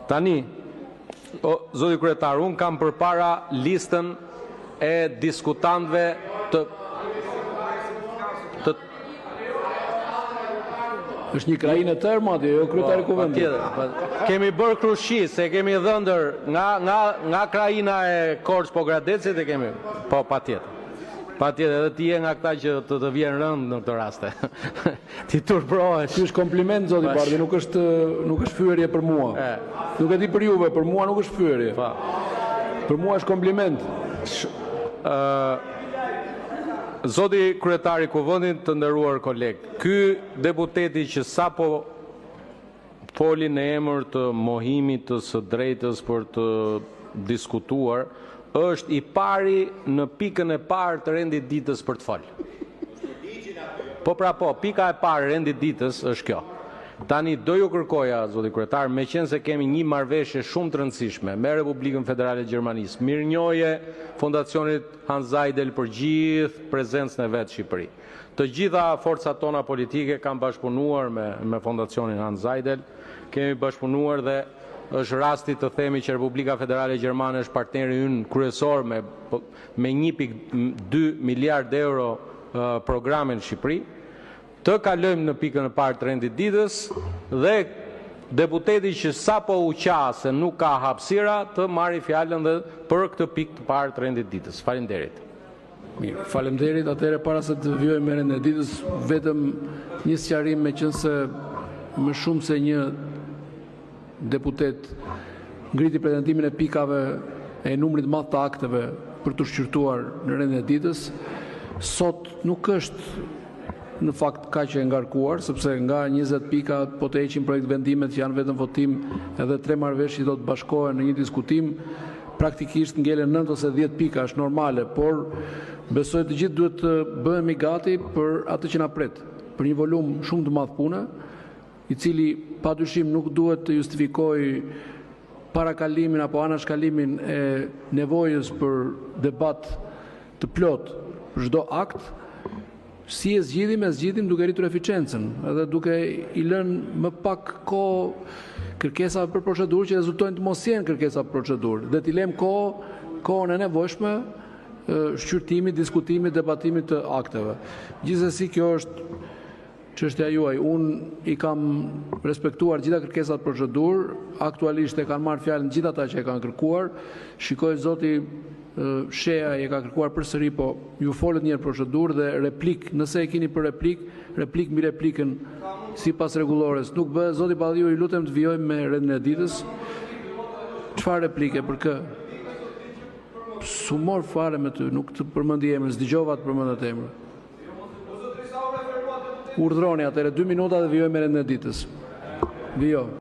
Tani, zoti kryetar, unë kam përpara listën e diskutantëve të është një krajinë e tërë, madje, jo kryetari kuvendit. Kemi bërë krushi, se kemi dhëndër nga krajina e Korç po Gradecit e kemi. Po, patjetër. Patjetër, edhe ti je nga këta që të vjen rënd në këtë raste. Ti turprohesh. Ky është kompliment, zoti Bardhi, nuk është fyerje për mua. Nuk e di për juve, për mua nuk është fyerje. Për mua është kompliment. Zoti kryetari kuvendit, të nderuar koleg, ky deputeti që sapo foli në emër të mohimit të së drejtës për të diskutuar, është i pari në pikën e parë të rendit ditës për të folë. Po pra po, pika e parë rendit ditës është kjo. Tani do ju kërkoja, zoti kryetar, me qenë se kemi një marrëveshje shumë të rëndësishme me Republikën Federale Gjermanisë, mirënjohje Fondacionit Hans Seidel për gjithë prezencën e vet në Shqipëri. Të gjitha forcat tona politike kanë bashkëpunuar me Fondacionin Hans Seidel, kemi bashkëpunuar dhe është rasti të themi që Republika Federale Gjermane është partneri ynë kryesor me 1.2 miliard euro programe në Shqipëri. Të kalojmë në pikën e parë të rendit ditës dhe deputeti që sapo u qa se nuk ka hapësira të marri fjalën dhe për këtë pikë të parë të rendit ditës. Faleminderit. Mirë, faleminderit. Atëherë para se të vjojmë me rendin e ditës, vetëm një sqarim, meqense më shumë se një deputet ngriti pretendimin e pikave e numrit madh të akteve për të shqyrtuar në rendin e ditës, sot nuk është në fakt ka që e ngarkuar, sepse nga 20 pika po të heqim projekt vendimet që janë vetëm votim, edhe 3 marrëveshje do të bashkohen në një diskutim, praktikisht ngelen 9 ose 10 pika, është normale, por besoj të gjithë duhet të bëhemi gati për atë që na pret, për një volum shumë të madh pune, i cili padyshim nuk duhet të justifikojë parakalimin apo anashkalimin e nevojës për debat të plot për çdo akt. Si e zgjidhim duke rritur eficiencën, edhe duke i lënë më pak kohë kërkesave për procedurë që rezultojnë të mos jenë kërkesa për procedurë, dhe t'i lëmë kohën e nevojshme shqyrtimit, diskutimit, debatimit të akteve. Gjithsesi kjo është çështja juaj. Unë i kam respektuar gjitha kërkesat procedurë, aktualisht e kanë marrë fjalën gjithë ata që e kanë kërkuar. Shikoj zoti Shea e ka kërkuar përsëri, po ju folët një procedurë dhe replik, nëse e keni për replik mbi replikën sipas rregullores. Nuk bëhet, zoti Balliu, ju lutem të vijojmë me rendin e ditës. Çfarë replike për kë? Sumor fare me ty, nuk të përmendi emrin, s'dëgjova të përmendet emrin. Urdhroni atëherë 2 minuta dhe vijojmë me rendin e ditës. Vijo.